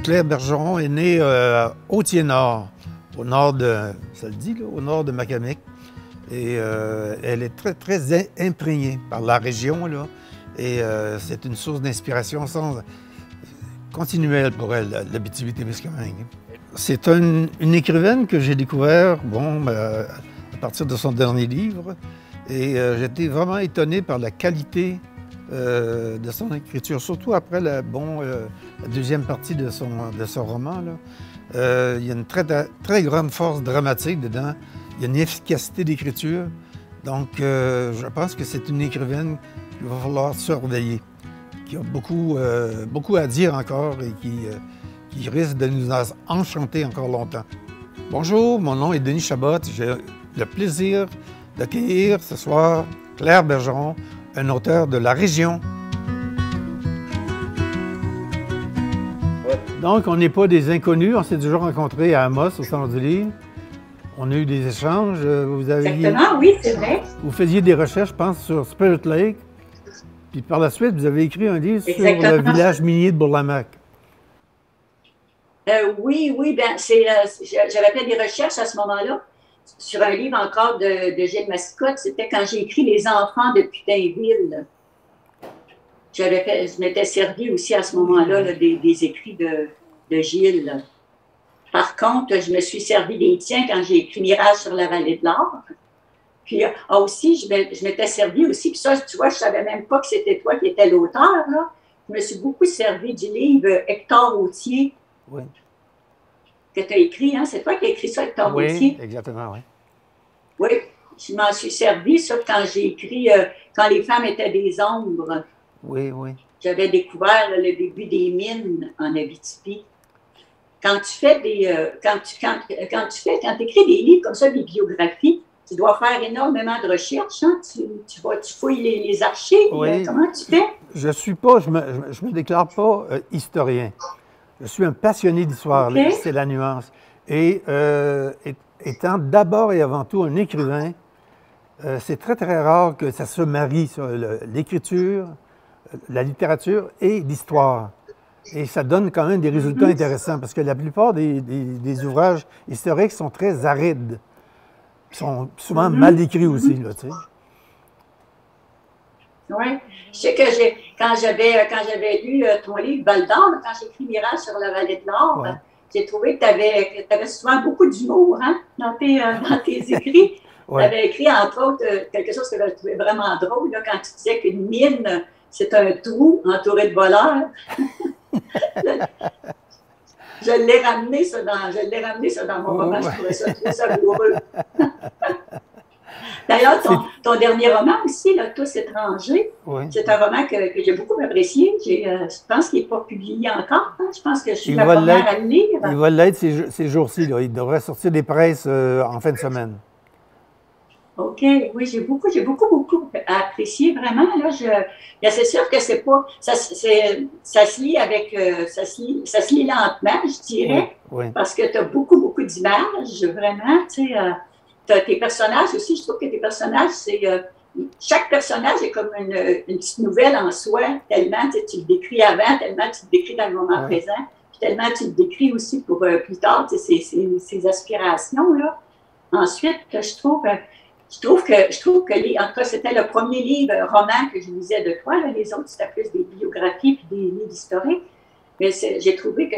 Claire Bergeron est née au Thiers-Nord, au nord de, ça le dit, là, au nord de Macamic. Et elle est très, très imprégnée par la région, là. Et c'est une source d'inspiration continuelle pour elle, l'Abitibi-Témiscamingue. C'est une écrivaine que j'ai découvert, à partir de son dernier livre. Et j'étais vraiment étonné par la qualité de son écriture, surtout après la deuxième partie de son roman, là. Il y a une très grande force dramatique dedans. Il y a une efficacité d'écriture. Donc, je pense que c'est une écrivaine qu'il va falloir surveiller, qui a beaucoup à dire encore et qui risque de nous enchanter encore longtemps. Bonjour, mon nom est Denis Chabot. J'ai le plaisir d'accueillir ce soir Claire Bergeron, un auteur de la région. Donc, on n'est pas des inconnus. On s'est déjà rencontrés à Amos, au Centre du Livre. On a eu des échanges. Exactement, oui, c'est vrai. Vous faisiez des recherches, je pense, sur Spirit Lake. Puis par la suite, vous avez écrit un livre sur le village minier de Bourlamaque. Oui, bien, j'avais fait des recherches à ce moment-là sur un livre encore de Gilles Mascotte. C'était quand j'ai écrit Les enfants de Putainville. Je m'étais servi aussi à ce moment-là des écrits de Gilles. Par contre, je me suis servi des tiens quand j'ai écrit Mirage sur la vallée de l'Or. Puis aussi, je m'étais servi aussi, puis ça, tu vois, je ne savais même pas que c'était toi qui étais l'auteur, là. Je me suis beaucoup servi du livre Hector Autier. Oui. Que tu as écrit, hein? C'est toi qui as écrit ça, Hector Autier? Oui, exactement, oui. Oui, je m'en suis servi, ça, quand j'ai écrit Quand les femmes étaient des ombres. Oui, oui. J'avais découvert le début des mines en Abitibi. Quand tu fais quand tu écris des livres comme ça, des biographies, tu dois faire énormément de recherches, hein? Tu fouilles les archives. Oui. Comment tu fais? Je me déclare pas historien. Je suis un passionné d'histoire, okay. C'est la nuance. Et étant d'abord et avant tout un écrivain, c'est très, très rare que ça se marie, l'écriture, la littérature et l'histoire. Et ça donne quand même des résultats intéressants, parce que la plupart des ouvrages historiques sont très arides. Ils sont souvent mal décrits aussi, là, tu sais. Oui. Je sais que quand j'avais lu ton livre Val d'Or, quand j'ai écrit Mirage sur la vallée de l'Or, ouais. J'ai trouvé que tu avais souvent beaucoup d'humour, hein, dans tes écrits. Ouais. Tu avais écrit, entre autres, quelque chose que je trouvais vraiment drôle, là, quand tu disais qu'une mine, c'est un trou entouré de voleurs. Je l'ai ramené ça dans mon roman, je trouvais ça très savoureux. D'ailleurs, ton dernier roman aussi, là, Tous étrangers, oui. C'est un roman que j'ai beaucoup apprécié. Je pense qu'il n'est pas publié encore. Hein? Je pense que je suis la première à le lire. Il va l'être ces jours-ci. Il devrait sortir des presses en fin de semaine. OK. Oui, j'ai beaucoup apprécié, vraiment. Là, c'est sûr que c'est pas... Ça se lit avec... ça se lit lentement, je dirais. Oui, oui. Parce que tu as beaucoup d'images, vraiment. Tu sais, tes personnages aussi, je trouve que tes personnages, chaque personnage est comme une petite nouvelle en soi, tellement tu le décris avant, tellement tu le décris dans le moment présent, puis tellement tu le décris aussi pour plus tard, ces aspirations-là. Ensuite, je trouve que en tout cas, c'était le premier livre roman que je lisais de toi. Là, les autres, c'était plus des biographies puis des livres historiques. Mais j'ai trouvé que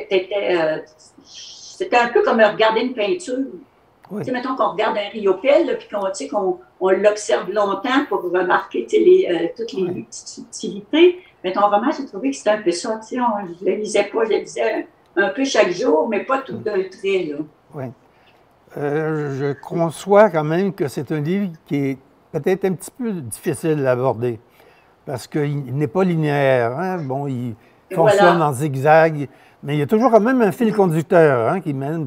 c'était un peu comme regarder une peinture. Oui. Tu sais, mettons qu'on regarde un riopelle, puis qu'on l'observe longtemps pour remarquer toutes les petites subtilités. Mais ton roman, j'ai trouvé que c'était un peu ça. Tu sais, je ne le lisais pas, je le lisais un peu chaque jour, mais pas tout d'un trait, là. Oui. Je conçois quand même que c'est un livre qui est peut-être un petit peu difficile à aborder, parce qu'il n'est pas linéaire. Hein? Bon, il fonctionne en zigzag, mais il y a toujours quand même un fil conducteur, hein, qui mène,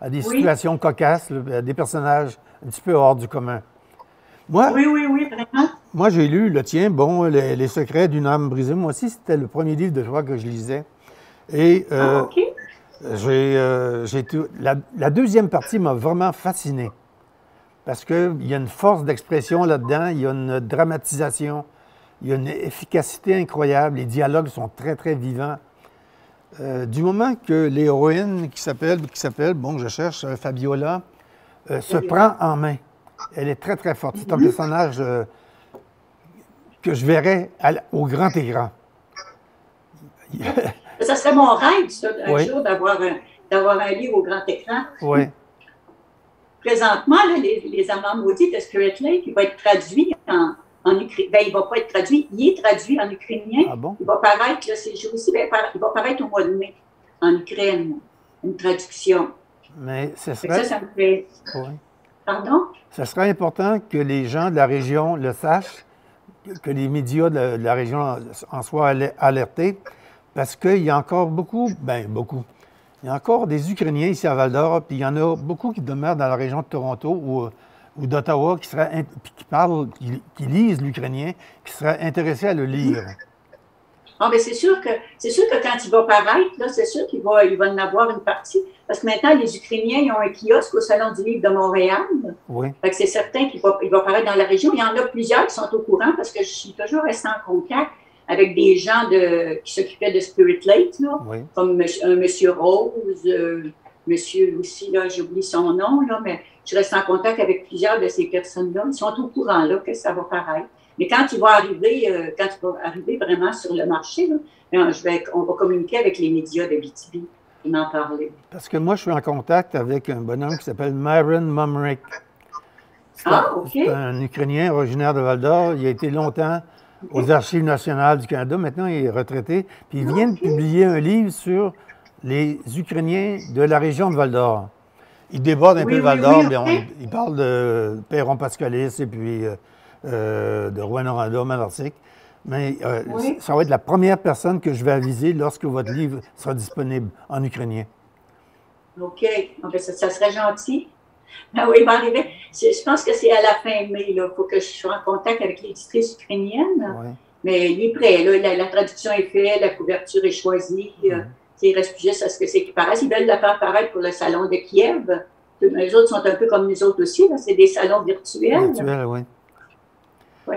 à des situations cocasses, à des personnages un petit peu hors du commun. Moi, oui, vraiment. Moi, j'ai lu le tien, Les secrets d'une âme brisée. Moi aussi, c'était le premier livre de toi que je lisais. Et OK. La deuxième partie m'a vraiment fasciné, parce qu'il y a une force d'expression là-dedans, il y a une dramatisation, il y a une efficacité incroyable, les dialogues sont très, très vivants. Du moment que l'héroïne qui s'appelle, bon, je cherche Fabiola, se prend en main. Elle est très, très forte. C'est un personnage que je verrais au grand écran. Ça serait mon rêve, ça, un jour, d'avoir un livre au grand écran. Oui. Présentement, là, les Amants maudits de Spirit Lake, il va être traduit en ukrainien. Ben, il ne va pas être traduit, il est traduit en ukrainien. Ah bon? Il va paraître, là, ces jours-ci, il va paraître au mois de mai, en Ukraine, une traduction. Mais ce serait... Ça me fait... Oui. Pardon? Ce serait important que les gens de la région le sachent, que les médias de la région en soient alertés, parce qu'il y a encore beaucoup, il y a encore des Ukrainiens ici à Val-d'Or, puis il y en a beaucoup qui demeurent dans la région de Toronto ou d'Ottawa qui lisent l'ukrainien, qui seraient intéressés à le lire. Ah, mais c'est sûr que quand il va paraître, là, c'est sûr qu'il va en avoir une partie. Parce que maintenant, les Ukrainiens, ils ont un kiosque au Salon du Livre de Montréal. Oui. Fait que c'est certain qu'il va paraître dans la région. Il y en a plusieurs qui sont au courant parce que je suis toujours restée en contact avec des gens qui s'occupaient de Spirit Lake, là, oui. Comme Monsieur Rose, Monsieur aussi, là, j'oublie son nom, là, mais je reste en contact avec plusieurs de ces personnes-là. Ils sont au courant là, que ça va paraître. Mais quand il va arriver vraiment sur le marché, là, on va communiquer avec les médias de BTB et en parler. Parce que moi, je suis en contact avec un bonhomme qui s'appelle Myron Mumrick. C'est un Ukrainien originaire de Val-d'Or. Il a été longtemps aux Archives nationales du Canada. Maintenant, il est retraité. Puis il vient de publier un livre sur les Ukrainiens de la région de Val-d'Or. Il déborde un peu Val-d'or, mais il parle de Perron-Pascalis et puis de Rouyn-Noranda, Malartic. Mais ça va être la première personne que je vais aviser lorsque votre livre sera disponible en ukrainien. OK. Ça serait gentil. Ben oui, il va arriver. Je pense que c'est à la fin mai. Il faut que je sois en contact avec l'éditrice ukrainienne. Oui. Mais il est prêt. Là, la traduction est faite, la couverture est choisie. Il reste plus juste à ce que c'est qui paraisse. Ils veulent la faire paraître pour le salon de Kiev. Les autres sont un peu comme nous autres aussi. C'est des salons virtuels. Virtuels, oui. Oui.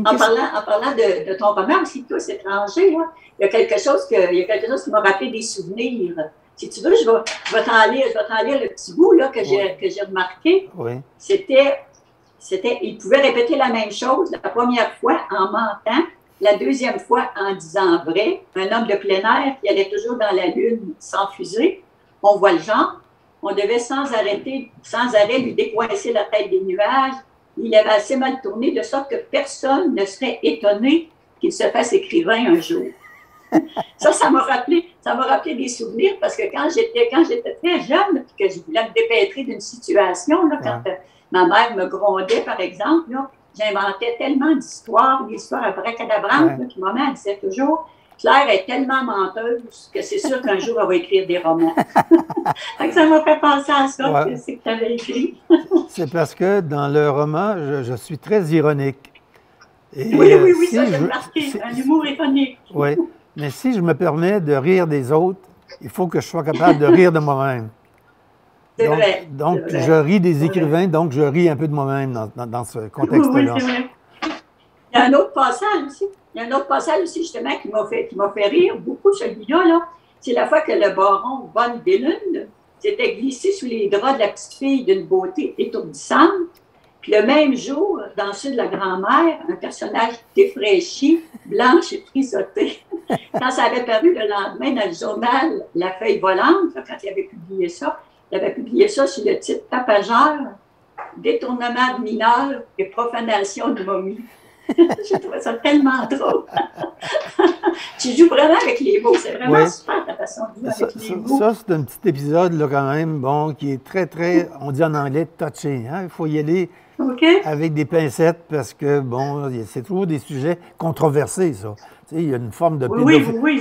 En parlant de ton roman aussi, tous étrangers, là, il y a quelque chose qui m'a rappelé des souvenirs. Si tu veux, je vais t'en lire le petit bout là, que j'ai remarqué. Oui. C'était, il pouvait répéter la même chose la première fois en mentant, la deuxième fois en disant vrai. Un homme de plein air qui allait toujours dans la lune sans fusée. On voit le genre. On devait sans arrêt lui décoincer la tête des nuages. Il avait assez mal tourné de sorte que personne ne serait étonné qu'il se fasse écrivain un jour. Ça m'a rappelé des souvenirs parce que quand j'étais très jeune, puis que je voulais me dépêtrer d'une situation, là, quand ma mère me grondait, par exemple, là, j'inventais tellement d'histoires, des histoires abracadabrantes, puis maman disait toujours « Claire est tellement menteuse que c'est sûr qu'un jour, elle va écrire des romans. » Ça m'a fait penser à ça, c'est que tu avais écrit. C'est parce que dans le roman, je suis très ironique. Et oui, ça j'ai remarqué, un humour ironique. Oui, mais si je me permets de rire des autres, il faut que je sois capable de rire de moi-même. C'est vrai. Donc, je ris des écrivains, donc je ris un peu de moi-même dans ce contexte-là. Oui, c'est vrai. Il y a un autre passage aussi, justement, qui m'a fait rire beaucoup, celui-là. Là. C'est la fois que le baron von Bellund s'était glissé sous les draps de la petite fille d'une beauté étourdissante. Puis le même jour, dans ceux de la grand-mère, un personnage défraîchi, blanche et frisottée. Quand ça avait paru le lendemain dans le journal La Feuille volante, là, quand il avait publié ça sous le titre Tapageur, détournement de mineurs et profanation de momies. J'ai trouvé ça tellement drôle. Tu joues vraiment avec les mots. C'est vraiment super ta façon de jouer avec les mots. Ça, c'est un petit épisode là, quand même, bon, qui est très, très, on dit en anglais, touché. Hein? Il faut y aller avec des pincettes parce que, bon, c'est toujours des sujets controversés, ça. Tu sais, il y a une forme de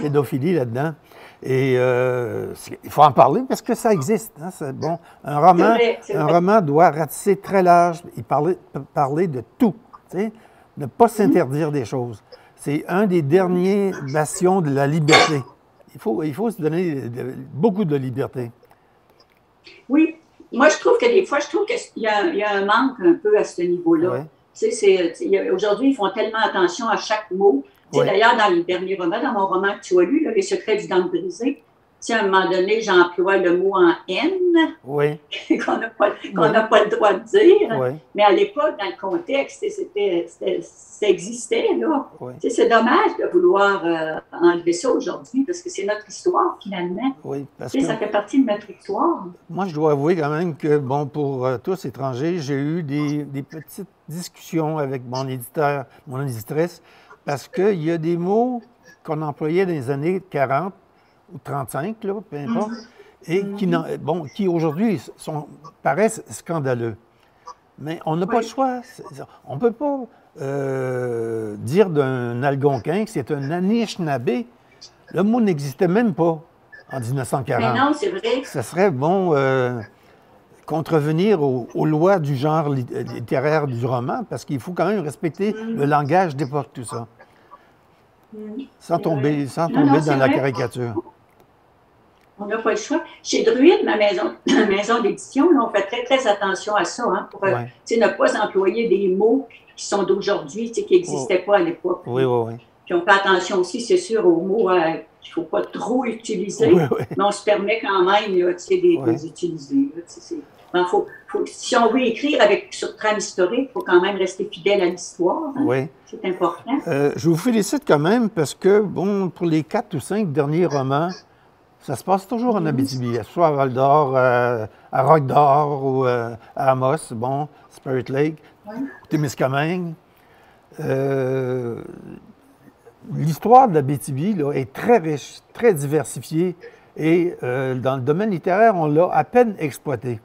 pédophilie là-dedans. Et il faut en parler parce que ça existe. Hein? Bon, un roman doit ratisser très large et parler de tout. Tu sais? Ne pas s'interdire des choses. C'est un des derniers bastions de la liberté. Il faut se donner beaucoup de liberté. Oui. Moi, je trouve qu'il y a un manque un peu à ce niveau-là. Ouais. Tu sais, aujourd'hui, ils font tellement attention à chaque mot. Oui. D'ailleurs, dans le dernier roman, dans mon roman que tu as lu, là, Les secrets du dent brisé, à un moment donné, j'emploie le mot en N, Oui. qu'on n'a pas le droit de dire. Oui. Mais à l'époque, dans le contexte, ça existait. Là. Oui. C'est dommage de vouloir enlever ça aujourd'hui, parce que c'est notre histoire, finalement. Oui, parce que Ça fait partie de notre histoire. moi, je dois avouer quand même que, bon, pour tous étrangers, j'ai eu des petites discussions avec mon éditeur, mon éditrice, parce qu'il y a des mots qu'on employait dans les années 40 ou 35, là, peu importe, et qui aujourd'hui paraissent scandaleux. Mais on n'a pas le choix. On ne peut pas dire d'un Algonquin que c'est un Anishinaabe. Le mot n'existait même pas en 1940. Mais non, c'est vrai. Ce serait, bon, contrevenir aux lois du genre littéraire du roman, parce qu'il faut quand même respecter le langage d'époque, tout ça. Sans tomber dans la caricature. On n'a pas le choix. Chez Druide, ma maison d'édition, on fait très, très attention à ça, hein, pour ne pas employer des mots qui sont d'aujourd'hui, qui n'existaient pas à l'époque. Oui, oui, oui. Puis on fait attention aussi, c'est sûr, aux mots qu'il ne faut pas trop utiliser, mais on se permet quand même là, de les utiliser. Là, si on veut écrire sur trame historique, il faut quand même rester fidèle à l'histoire. Hein. Oui. C'est important. Je vous félicite quand même parce que, bon, pour les 4 ou 5 derniers romans, ça se passe toujours en Abitibi, soit à Val-d'Or, à Roc-d'Or ou à Amos, bon, Spirit Lake, Témiscamingue. L'histoire de l'Abitibi est très riche, très diversifiée et dans le domaine littéraire, on l'a à peine exploité.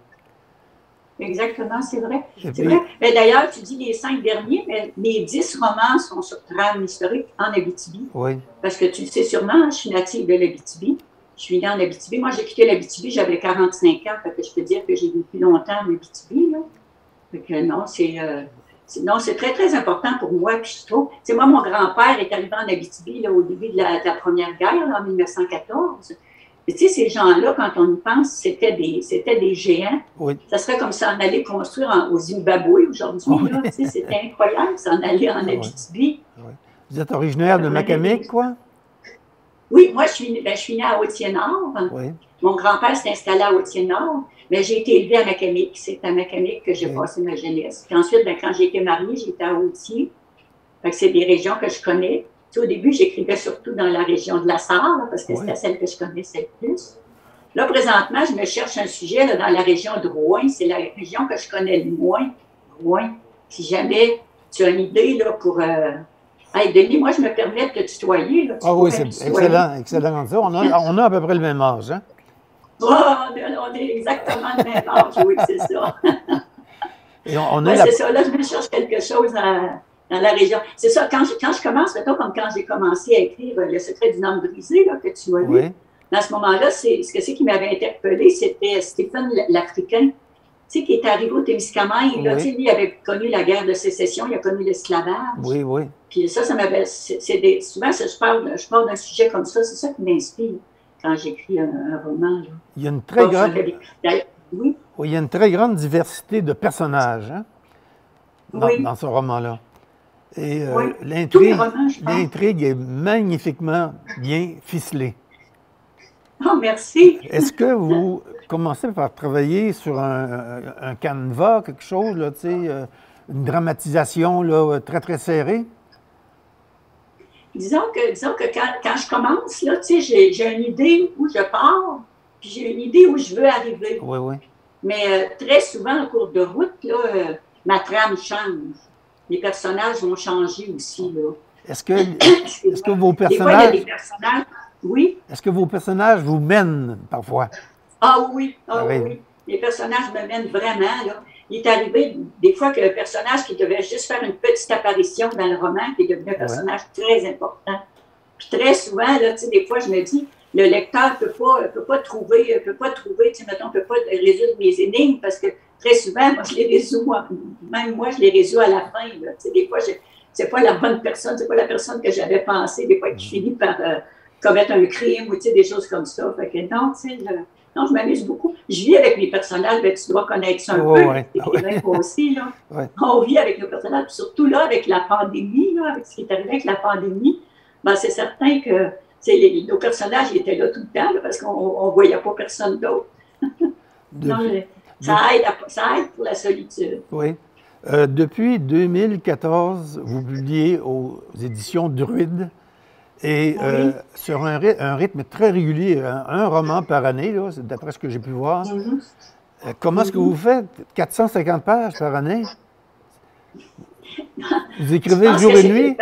Exactement, c'est vrai. C'est vrai. Mais d'ailleurs, tu dis les 5 derniers, mais les 10 romans sont sur trame historique en Abitibi. Oui. Parce que tu le sais sûrement, je suis native de l'Abitibi. Je suis née en Abitibi. Moi, j'ai quitté l'Abitibi, j'avais 45 ans, fait que je peux dire que j'ai vécu longtemps en Abitibi. Là. Fait que non, c'est très, très important pour moi. Puis je trouve, moi, mon grand-père est arrivé en Abitibi là, au début de la Première Guerre, là, en 1914. Tu sais, ces gens-là, quand on y pense, c'était des géants. Oui. Ça serait comme s'en aller construire au Zimbabwe aujourd'hui. Tu sais, c'était incroyable, s'en aller en Abitibi. Oui. Vous êtes originaire de Macamic, quoi? Oui, moi, je suis née à Hautier-Nord. Oui. Mon grand-père s'est installé à Hautier-Nord, mais j'ai été élevée à Macamic. C'est à Macamic que j'ai passé ma jeunesse. Puis ensuite, quand j'ai été mariée, j'étais à Hautier. Fait que c'est des régions que je connais. Tu sais, au début, j'écrivais surtout dans la région de la Sarre, parce que c'était celle que je connaissais le plus. Là, présentement, je me cherche un sujet là, dans la région de Rouen. C'est la région que je connais le moins. Rouen. Si jamais tu as une idée là, pour... Hey, Denis, moi, je me permets de te tutoyer. Là. Oui, c'est excellent, excellent. On a à peu près le même âge, hein? Oh, on est exactement le même âge, oui, c'est ça. C'est ça, là, je me cherche quelque chose dans la région. C'est ça, quand je commence, mettons, comme quand j'ai commencé à écrire Le secret du dent brisé, là, que tu as lu, à ce moment-là, ce qui m'avait interpellé, c'était Stephen l'Africain, tu sais, qui est arrivé au Témiscamingue. Là, tu sais, lui, il avait connu la guerre de sécession, il a connu l'esclavage. Oui, oui. Puis ça m'avait... Souvent, je parle d'un sujet comme ça, c'est ça qui m'inspire quand j'écris un roman. Là. Il y a une très grande... Oui. Oui, il y a une très grande diversité de personnages, hein, dans ce roman-là. Et l'intrigue est magnifiquement bien ficelée. Oh, merci. Est-ce que vous commencez par travailler sur un canevas, quelque chose, là, tu sais, une dramatisation là, très, très serrée? Disons que quand je commence, là, tu sais, j'ai une idée où je pars, puis j'ai une idée où je veux arriver. Oui, oui. Mais très souvent, en cours de route, là, ma trame change. Les personnages vont changer aussi, là. Est-ce que vos personnages... Des fois, il y a des personnages... Oui. Est-ce que vos personnages vous mènent parfois? Ah oui, oui. Les personnages me mènent vraiment, là. Il est arrivé des fois que le personnage qui devait juste faire une petite apparition dans le roman, qui est devenu un personnage très important. Puis très souvent, là, tu sais, des fois, je me dis, le lecteur peut pas trouver, tu sais, mettons, peut pas résoudre mes énigmes, parce que très souvent, moi, je les résous, même moi, je les résous à la fin, là. Tu sais, des fois, c'est pas la bonne personne, c'est pas la personne que j'avais pensé, des fois, qui finit par commettre un crime, ou, tu sais, des choses comme ça. Fait que non, tu sais, non, je m'amuse beaucoup. Je vis avec mes personnages, mais tu dois connaître ça un peu, aussi, là. On vit avec nos personnages, puis surtout là, avec la pandémie, là, avec ce qui est arrivé avec la pandémie, Ben, c'est certain que nos personnages ils étaient là tout le temps là, parce qu'on ne voyait pas personne d'autre. Depuis, Ça aide pour la solitude. oui. Depuis 2014, vous publiez aux éditions Druide et Oui. sur un rythme très régulier, un roman par année, là, d'après ce que j'ai pu voir. Comment est-ce que vous faites? 450 pages par année? Vous écrivez jour et nuit?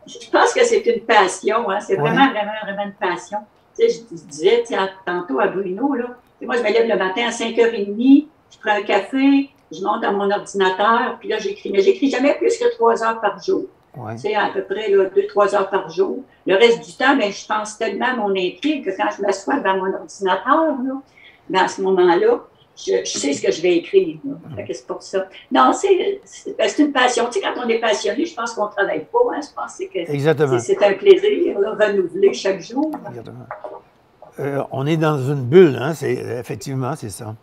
Je pense que c'est une passion. Hein? C'est vraiment une passion. Tu sais, je disais tantôt à Bruno, là, moi, je me lève le matin à 5h30, je prends un café, je monte à mon ordinateur, puis là, j'écris. Mais j'écris jamais plus que 3 heures par jour. Ouais. Tu sais, à peu près 2-3 heures par jour. Le reste du temps, ben, je pense tellement à mon intrigue que quand je m'assois devant mon ordinateur, là, ben, à ce moment-là, je sais ce que je vais écrire. C'est pour ça. Non, c'est une passion. Tu sais, quand on est passionné, je pense qu'on ne travaille pas. Hein? Je pense que c'est un plaisir, là, renouvelé chaque jour. Exactement. On est dans une bulle, hein? Effectivement, c'est ça.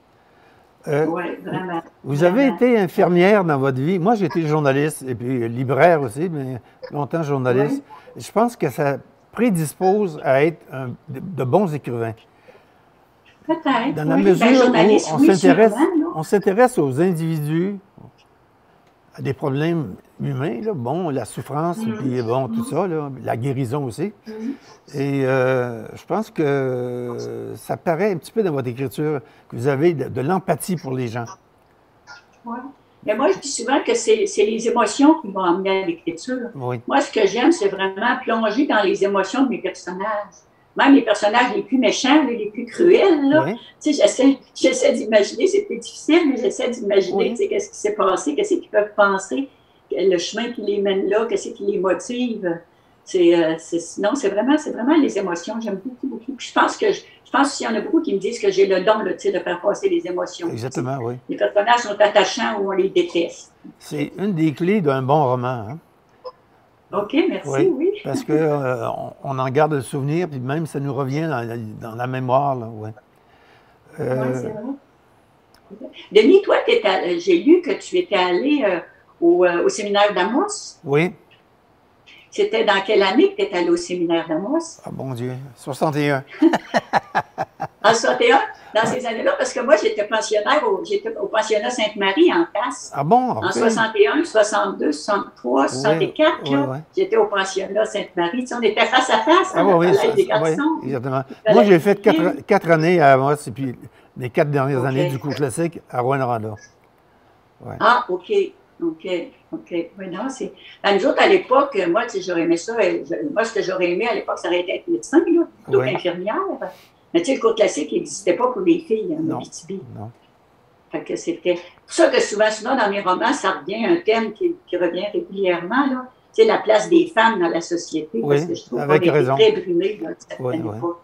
Oui, vraiment. Vous avez été infirmière dans votre vie. Moi, j'ai été journaliste et puis libraire aussi, mais longtemps journaliste. Oui. Je pense que ça prédispose à être de bons écrivains. Peut-être. Dans la mesure où on s'intéresse aux individus, à des problèmes humains, là, bon, la souffrance, puis bon, tout ça, là, la guérison aussi. Et je pense que ça paraît un petit peu dans votre écriture que vous avez de l'empathie pour les gens. Oui. Mais moi, je dis souvent que c'est les émotions qui m'ont amené à l'écriture. Oui. Moi, ce que j'aime, c'est vraiment plonger dans les émotions de mes personnages. Même les personnages les plus méchants, les plus cruels, là. Oui. Tu sais, j'essaie d'imaginer, c'est plus difficile, mais j'essaie d'imaginer, tu sais, qu'est-ce qui s'est passé, qu'est-ce qu'ils peuvent penser, le chemin qui les mène là, qu'est-ce qui les motive. Sinon, c'est vraiment les émotions. J'aime beaucoup, beaucoup. Puis je pense qu'il y en a beaucoup qui me disent que j'ai le don, là, tu sais, de faire passer les émotions. Exactement, oui. Les personnages sont attachants ou on les déteste. C'est une des clés d'un bon roman, hein? OK, merci, oui. Parce qu'on en garde le souvenir, puis même ça nous revient dans la mémoire, là, ouais. Oui, c'est vrai. Denis, toi, j'ai lu que tu étais allé au séminaire d'Amos. Oui. C'était dans quelle année que tu étais allé au séminaire d'Amos? Ah, bon Dieu, 61. En 61? Dans ces années-là, parce que moi, j'étais au pensionnat Sainte-Marie en Casse. Ah bon? En 61, 62, 63, 64, j'étais au pensionnat Sainte-Marie. Tu sais, on était face à face avec des garçons. Oui, exactement. Moi, j'ai fait 4 années à Amos, et puis les 4 dernières années du cours classique à Rouyn-Noranda. Ouais. Ah, OK. Oui, non, c'est... nous autres, à l'époque, moi, tu sais, j'aurais aimé ça. Moi, ce que j'aurais aimé à l'époque, ça aurait été être médecin, là, plutôt qu'infirmière. Mais tu sais, le cours classique n'existait pas pour les filles en Abitibi. Non. Fait que c'était... pour ça que souvent, dans mes romans, ça revient un thème qui revient régulièrement, là. Tu sais, la place des femmes dans la société. Oui, parce que je trouve avec qu'on raison. Très brûlées, là, de certaine époque.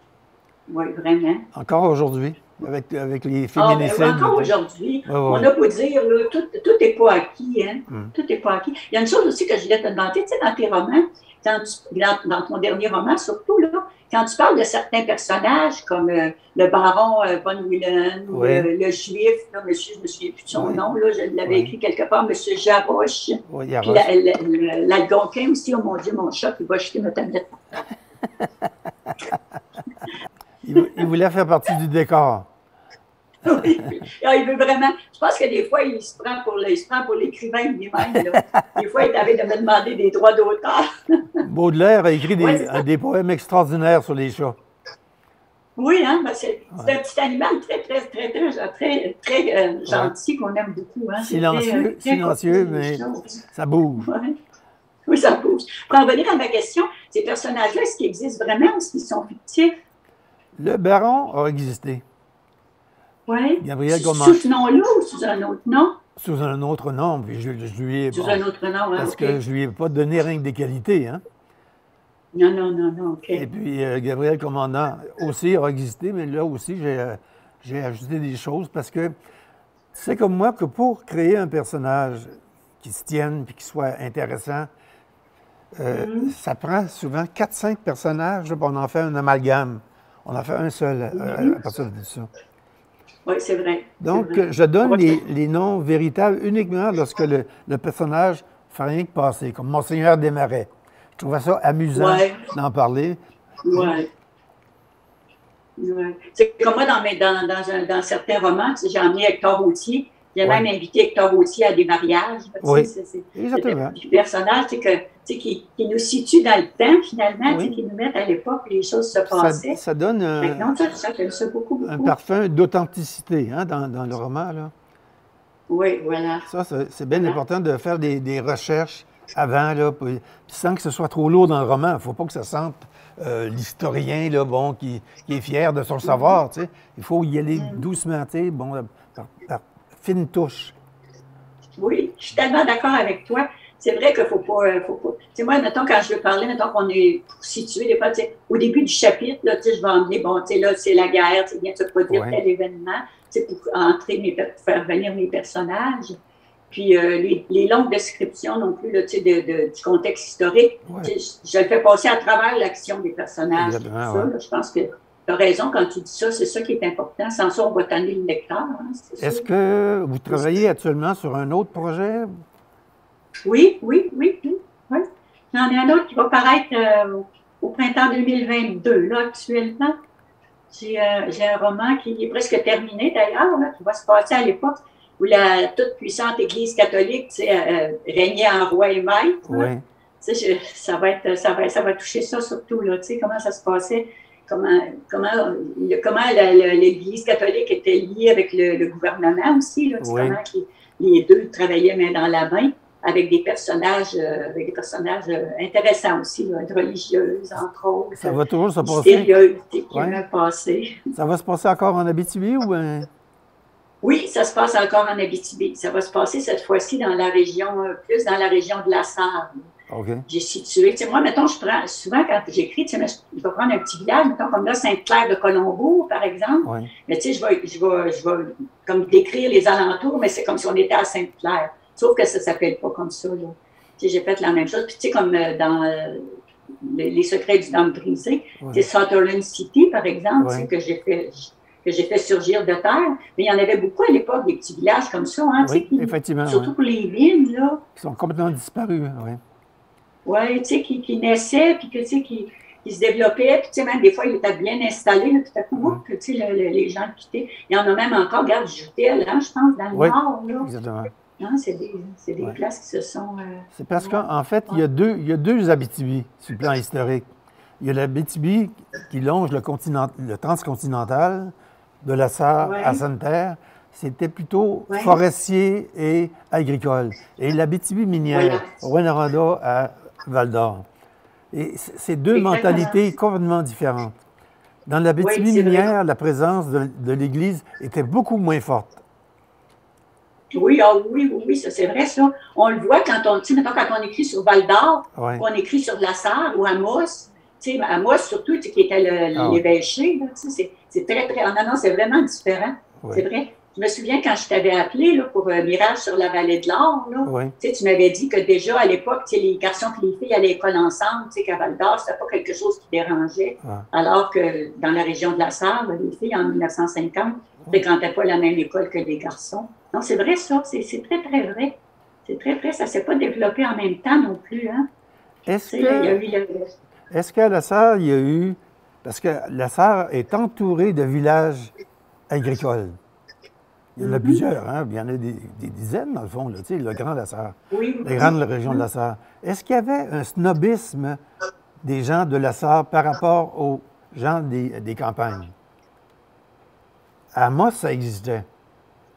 Oui, vraiment. Encore aujourd'hui, avec les féminicides. Encore aujourd'hui, on a beau dire, là, tout n'est pas acquis, hein? Tout n'est pas acquis. Il y a une chose aussi que je voulais te demander, tu sais, dans tes romans, dans ton dernier roman surtout, là, quand tu parles de certains personnages, comme le baron von Willen, ou le juif, là, monsieur, je ne me souviens plus de son nom, là, je l'avais écrit quelque part, monsieur Jaroche, puis l'Algonquin aussi, oh mon Dieu, mon chat, il va jeter ma tablette. Il voulait faire partie du décor. Oui. Il veut vraiment. Je pense que des fois, il se prend pour l'écrivain lui-même. Des fois, il avait de me demander des droits d'auteur. Baudelaire a écrit des poèmes extraordinaires sur les chats. Oui, hein? Ben c'est un petit animal très gentil qu'on aime beaucoup. Hein? Silencieux, mais ça bouge. Oui, ça bouge. Pour en revenir à ma question, ces personnages-là, est-ce qu'ils existent vraiment ou est-ce qu'ils sont fictifs? Le baron a existé. Oui. Gabriel Gourmand. Sous ce nom-là ou sous un autre nom? Sous un autre nom. Puis je lui ai, sous un autre nom, hein, parce que je ne lui ai pas donné rien que des qualités. Hein? Non, OK. Et puis Gabriel Commandant aussi a existé, mais là aussi, j'ai ajouté des choses parce que c'est comme moi que pour créer un personnage qui se tienne et qui soit intéressant, ça prend souvent 4-5 personnages, puis on en fait un amalgame. On en fait un seul à partir de ça. Oui, c'est vrai. Donc, je donne les noms véritables uniquement lorsque le personnage ne fait rien que passer, comme Monseigneur Desmarais. trouvais ça amusant d'en parler. Oui. Ouais. C'est comme moi, dans certains romans, j'ai emmené Hector Routier. J'ai même invité Hector Routier à des mariages. Oui, c'est exactement. des personnages qui nous situent dans le temps, finalement, qui nous mettent à l'époque où les choses se passaient. Ça donne ça beaucoup. Un parfum d'authenticité dans le roman. Là. Oui, voilà. Ça, c'est bien important de faire des recherches avant, là, puis sans que ce soit trop lourd dans le roman. Il ne faut pas que ça sente l'historien là, bon, qui est fier de son savoir. Tu sais. Il faut y aller doucement, tu sais, bon, par fine touche. Oui, je suis tellement d'accord avec toi. C'est vrai qu'il ne faut pas. Tu sais, moi, mettons, quand je veux parler, mettons qu'on est situé, des fois, tu sais, au début du chapitre, là, tu sais, je vais emmener, bon, tu sais, là, c'est la guerre, tu sais, vient de se produire tel événement, tu sais, pour faire venir mes personnages. Puis les longues descriptions non plus, là, tu sais, du contexte historique, je le fais passer à travers l'action des personnages. Tout ça, là, je pense que tu as raison quand tu dis ça, c'est ça qui est important. Sans ça, on va tanner le lecteur. Hein, est-ce que vous travaillez actuellement sur un autre projet? Oui. J'en ai un autre qui va paraître au printemps 2022. Là, actuellement, j'ai un roman qui est presque terminé d'ailleurs, qui va se passer à l'époque où la toute-puissante Église catholique régnait en roi et maître. Oui. Ça va toucher ça surtout, là, comment ça se passait, comment l'Église catholique était liée avec le gouvernement aussi, là, comment les deux travaillaient main dans la main avec des personnages intéressants aussi, là, religieuses, entre autres. Ça va toujours se passer. Ça va se passer encore en Abitibi ou... Oui, ça se passe encore en Abitibi. Ça va se passer cette fois-ci dans la région, plus dans la région de la Sarre. Okay. J'ai situé. Tu sais, moi, mettons, souvent quand j'écris, tu sais, je vais prendre un petit village, mettons, comme là, Sainte-Claire-de-Colombo, par exemple. Oui. Mais tu sais, je vais comme décrire les alentours, mais c'est comme si on était à Sainte-Claire. Sauf que ça ne s'appelle pas comme ça, là. Tu sais, j'ai fait la même chose. Puis tu sais, comme dans Les secrets du Dame brisée, c'est Sutherland City, par exemple, que j'ai fait surgir de terre. Mais il y en avait beaucoup à l'époque, des petits villages comme ça, hein, effectivement. Surtout pour les villes, là. Qui sont complètement disparus, oui. Oui, tu sais, qui naissaient, puis que, tu sais, qui se développaient, puis tu sais, même des fois, ils étaient bien installés, là, tout à coup, tu sais, les gens quittaient. Il y en a même encore, regarde, Joutel, hein, je pense, dans le nord, là. Exactement. Non, c'est des places qui se sont... c'est parce qu'en fait, il y a deux Abitibi sur le plan historique. Il y a l'Abitibi qui longe le transcontinental, de la Sarre à Sainte-Terre. C'était plutôt forestier et agricole. Et l'Abitibi minière, Rouyn-Noranda à Val-d'Or. Et c'est deux mentalités complètement différentes. Dans l'Abitibi minière, la présence de l'Église était beaucoup moins forte. Oui, ça c'est vrai, ça. On le voit quand on écrit sur Val-d'Or, on écrit sur la Sarre ou Amos. Tu sais, Amos, surtout, qui était l'évêché, c'est très, très... Non, c'est vraiment différent. Oui. C'est vrai. Je me souviens quand je t'avais appelé là, pour Mirage sur la vallée de l'Or, tu m'avais dit que déjà à l'époque, les garçons et les filles à l'école ensemble, qu'à Val-d'Or, c'était pas quelque chose qui dérangeait. Alors que dans la région de la Sarre, les filles en 1950 ne fréquentaient pas la même école que les garçons. Non, c'est vrai ça, c'est très, très vrai. C'est très vrai, ça ne s'est pas développé en même temps non plus. Hein? Est-ce qu'à la Sarre, il y a eu... Parce que la Sarre est entourée de villages agricoles. Il y en a plusieurs, hein? Il y en a des dizaines, dans le fond, là, tu sais, le Grand La Sarre, la grande région de la Sarre. Est-ce qu'il y avait un snobisme des gens de la Sarre par rapport aux gens des campagnes? À Amos, ça existait.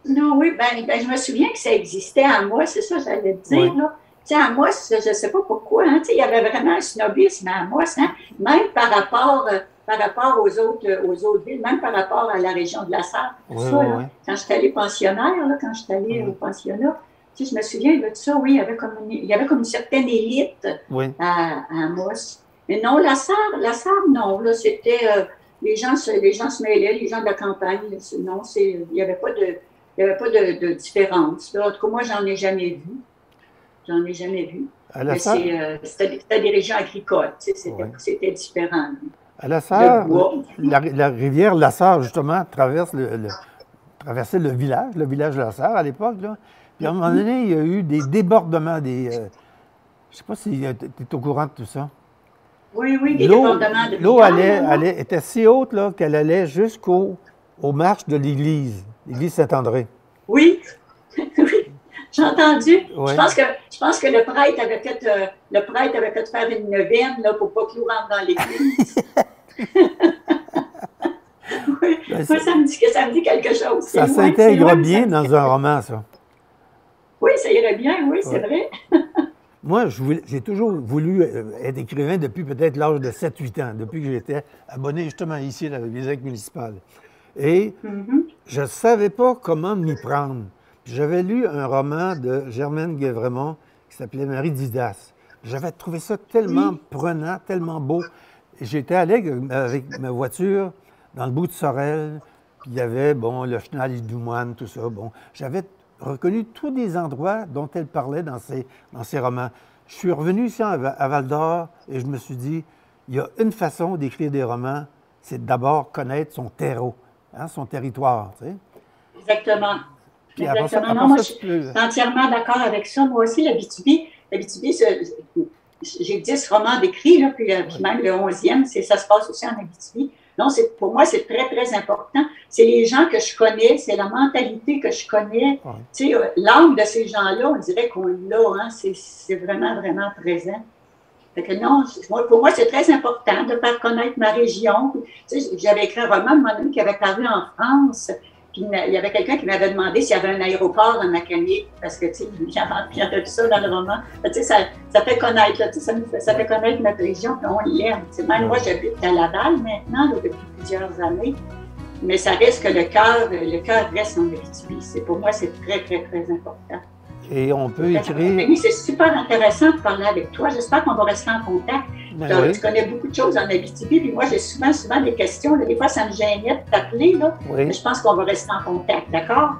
Non, oui, je me souviens que ça existait à moi, c'est ça, j'allais te dire, là. Tu sais, à moi, je ne sais pas pourquoi, hein, il y avait vraiment un snobisme à moi, hein, même par rapport aux autres villes, même par rapport à la région de la Sarre. Quand je suis allée pensionnaire, là, quand je suis allée au pensionnat, tu sais, je me souviens de ça, oui, il y avait comme une certaine élite à Amos. Mais non, la Sarre, non, là, c'était, les gens se mêlaient, les gens de la campagne, non, il n'y avait pas de différence. Là. En tout cas, moi, j'en ai jamais vu. C'était des régions agricoles, c'était différent. À la Sarre, la rivière La Sarre, justement, traversait le village de La Sarre à l'époque. Puis à un moment donné, il y a eu des débordements, je Je ne sais pas si tu es au courant de tout ça. Oui, oui, des débordements de l'eau était si haute là, qu'elle allait jusqu'aux marches de l'église Saint-André. Oui, oui, j'ai entendu. Ouais. Je pense que le prêtre avait fait faire une neuvaine là, pour pas que l'eau rentre dans l'église. Oui, Ben, moi, ça me dit quelque chose. Ça s'intègre bien dans un roman, ça. Oui, ça irait bien, oui, c'est vrai. Moi, j'ai toujours voulu être écrivain depuis peut-être l'âge de 7-8 ans, depuis que j'étais abonné justement ici à la bibliothèque municipale. Et je ne savais pas comment m'y prendre. J'avais lu un roman de Germaine Guévremont qui s'appelait Marie Didas. J'avais trouvé ça tellement prenant, tellement beau. J'étais allé avec ma voiture dans le bout de Sorel, puis il y avait, bon, le Chenal du Moine, tout ça. Bon, j'avais reconnu tous les endroits dont elle parlait dans ses romans. Je suis revenu ici à Val-d'Or et je me suis dit, il y a une façon d'écrire des romans, c'est d'abord connaître son terreau, hein, son territoire. Tu sais. Exactement. Puis exactement. Non, moi, je suis entièrement d'accord avec ça. Moi aussi, l'Abitibi, j'ai 10 romans d'écrits, puis même le 11e, ça se passe aussi en Abitibi. Non, pour moi, c'est très, très important. C'est les gens que je connais, c'est la mentalité que je connais. Ouais. Tu sais, l'âme de ces gens-là, on dirait qu'on l'a, hein, c'est vraiment, vraiment présent. Fait que non, pour moi, c'est très important de faire connaître ma région. Tu sais, j'avais écrit un roman, un moment donné, qui avait paru en France. Puis il y avait quelqu'un qui m'avait demandé s'il y avait un aéroport dans Macamiec, parce que, tu sais, j'avais vu ça dans le roman. Tu sais, ça fait connaître, là, tu sais, ça fait connaître notre région, puis on l'aime. Même moi, j'habite à Laval maintenant, là, depuis plusieurs années, mais ça reste que le cœur reste en Abitibi. Pour moi, c'est très, très, très important. Et on peut écrire... C'est super intéressant de parler avec toi. J'espère qu'on va rester en contact. Oui. Tu connais beaucoup de choses en Abitibi, puis moi, j'ai souvent des questions. Là, des fois, ça me gênait de t'appeler, là, mais je pense qu'on va rester en contact, d'accord?